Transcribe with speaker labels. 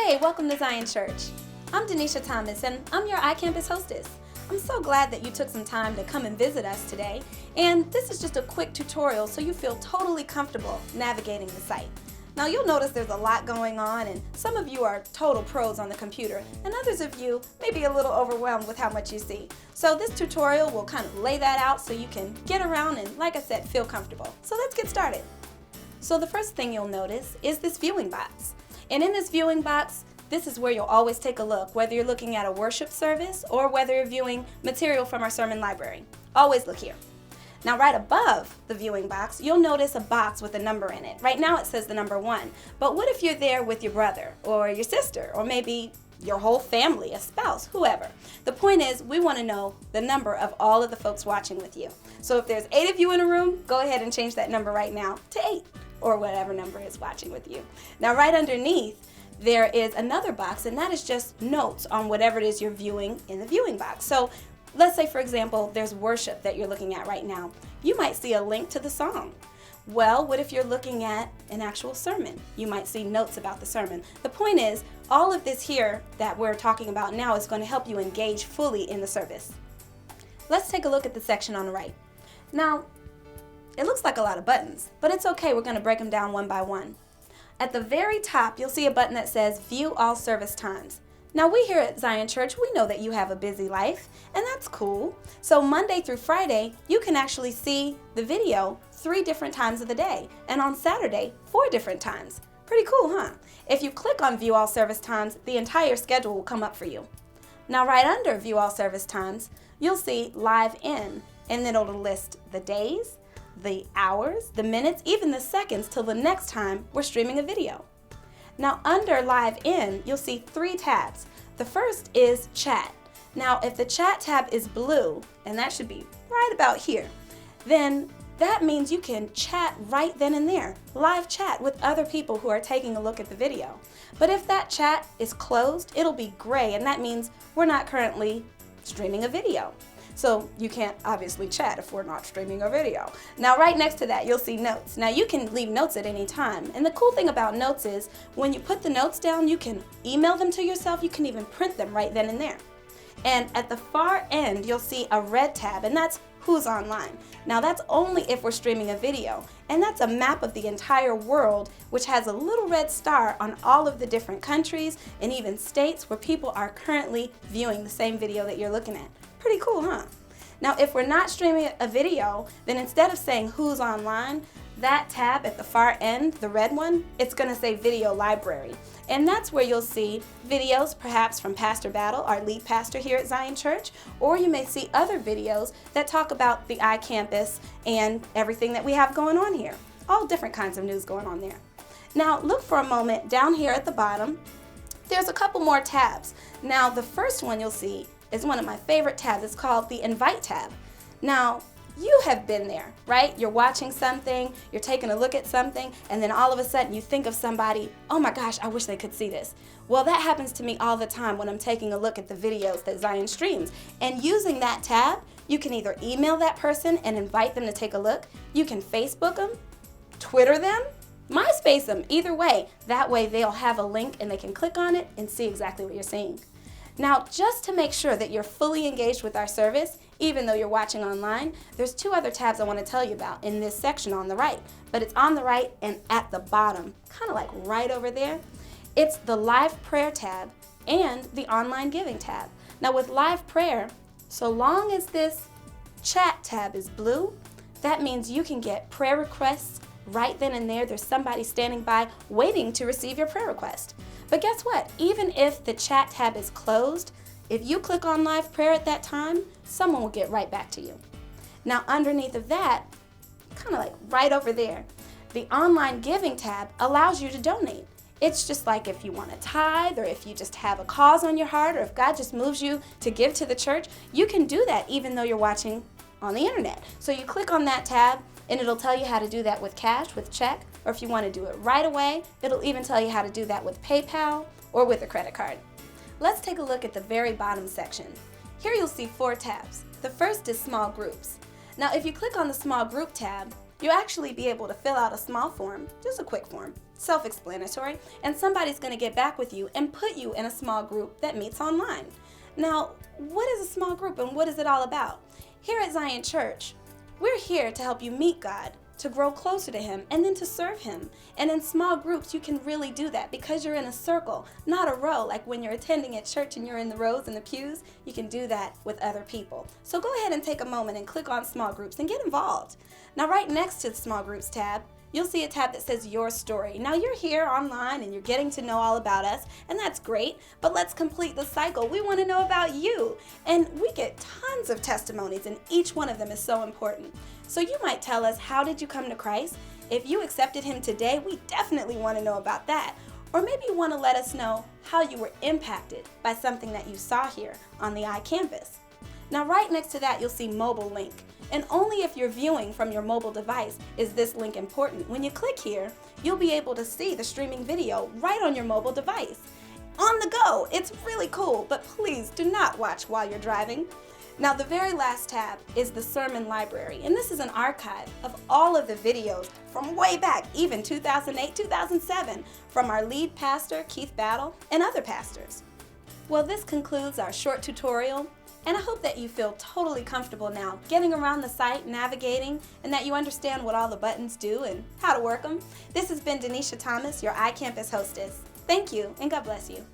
Speaker 1: Hey, welcome to Zion Church. I'm Denisha Thomas and I'm your iCampus hostess. I'm so glad that you took some time to come and visit us today, and this is just a quick tutorial so you feel totally comfortable navigating the site. Now you'll notice there's a lot going on, and some of you are total pros on the computer and others of you may be a little overwhelmed with how much you see. So this tutorial will kind of lay that out so you can get around and, like I said, feel comfortable. So let's get started. So the first thing you'll notice is this viewing box. And in this viewing box, this is where you'll always take a look, whether you're looking at a worship service or whether you're viewing material from our sermon library. Always look here. Now right above the viewing box, you'll notice a box with a number in it. Right now it says the number 1, but what if you're there with your brother or your sister or maybe your whole family, a spouse, whoever? The point is, we want to know the number of all of the folks watching with you. So if there's 8 of you in a room, go ahead and change that number right now to 8. Or whatever number is watching with you. Now right underneath there is another box, and that is just notes on whatever it is you're viewing in the viewing box. So let's say, for example, there's worship that you're looking at right now. You might see a link to the song. Well, what if you're looking at an actual sermon? You might see notes about the sermon. The point is, all of this here that we're talking about now is going to help you engage fully in the service. Let's take a look at the section on the right. Now, it looks like a lot of buttons, but it's okay, we're going to break them down one by one. At the very top, you'll see a button that says View All Service Times. Now we here at Zion Church, we know that you have a busy life, and that's cool. So Monday through Friday, you can actually see the video 3 different times of the day, and on Saturday, 4 different times. Pretty cool, huh? If you click on View All Service Times, the entire schedule will come up for you. Now right under View All Service Times, you'll see Live In, and then it'll list the days, the hours, the minutes, even the seconds till the next time we're streaming a video. Now under Live In, you'll see 3 tabs. The first is Chat. Now if the Chat tab is blue, and that should be right about here, then that means you can chat right then and there, live chat with other people who are taking a look at the video. But if that chat is closed, it'll be gray, and that means we're not currently streaming a video. So you can't obviously chat if we're not streaming a video. Now right next to that, you'll see notes. Now you can leave notes at any time. And the cool thing about notes is when you put the notes down, you can email them to yourself. You can even print them right then and there. And at the far end, you'll see a red tab, and that's Who's Online. Now that's only if we're streaming a video. And that's a map of the entire world, which has a little red star on all of the different countries and even states where people are currently viewing the same video that you're looking at. Pretty cool, huh? Now, if we're not streaming a video, then instead of saying Who's Online, that tab at the far end, the red one, it's going to say Video Library. And that's where you'll see videos perhaps from Pastor Battle, our lead pastor here at Zion Church, or you may see other videos that talk about the iCampus and everything that we have going on here. All different kinds of news going on there. Now, look for a moment down here at the bottom. There's a couple more tabs. Now, the first one you'll see is one of my favorite tabs. It's called the Invite tab. Now, you have been there, right? You're watching something, you're taking a look at something, and then all of a sudden you think of somebody, oh my gosh, I wish they could see this. Well, that happens to me all the time when I'm taking a look at the videos that Zion streams. And using that tab, you can either email that person and invite them to take a look, you can Facebook them, Twitter them, MySpace them, either way. That way they'll have a link and they can click on it and see exactly what you're seeing. Now, just to make sure that you're fully engaged with our service, even though you're watching online, there's 2 other tabs I want to tell you about in this section on the right. But it's on the right and at the bottom, kind of like right over there. It's the Live Prayer tab and the Online Giving tab. Now with Live Prayer, so long as this Chat tab is blue, that means you can get prayer requests right then and there. There's somebody standing by waiting to receive your prayer request. But guess what? Even if the Chat tab is closed, if you click on Live Prayer at that time, someone will get right back to you. Now underneath of that, kind of like right over there, the Online Giving tab allows you to donate. It's just like if you want to tithe, or if you just have a cause on your heart, or if God just moves you to give to the church, you can do that even though you're watching on the internet. So you click on that tab and it'll tell you how to do that with cash, with check, or if you want to do it right away, it'll even tell you how to do that with PayPal or with a credit card. Let's take a look at the very bottom section. Here you'll see 4 tabs. The first is Small Groups. Now if you click on the Small Group tab, You'll actually be able to fill out a small form, just a quick form, self-explanatory, and somebody's going to get back with you and put you in a small group that meets online. Now, what is a small group and what is it all about? Here at Zion Church, we're here to help you meet God, to grow closer to Him, and then to serve Him. And in small groups, you can really do that because you're in a circle, not a row. Like when you're attending at church and you're in the rows and the pews, you can do that with other people. So go ahead and take a moment and click on small groups and get involved. Now, right next to the small groups tab, you'll see a tab that says Your Story. Now, you're here online and you're getting to know all about us, and that's great, but let's complete the cycle. We want to know about you, and we get tons of testimonies, and each one of them is so important. So you might tell us, how did you come to Christ? If you accepted Him today, we definitely want to know about that. Or maybe you want to let us know how you were impacted by something that you saw here on the iCampus. Now, right next to that, you'll see Mobile Link. And only if you're viewing from your mobile device is this link important. When you click here, you'll be able to see the streaming video right on your mobile device. On the go! It's really cool, but please do not watch while you're driving. Now, the very last tab is the Sermon Library, and this is an archive of all of the videos from way back, even 2008, 2007, from our lead pastor, Keith Battle, and other pastors. Well, this concludes our short tutorial, and I hope that you feel totally comfortable now getting around the site, navigating, and that you understand what all the buttons do and how to work them. This has been Denisha Thomas, your iCampus hostess. Thank you, and God bless you.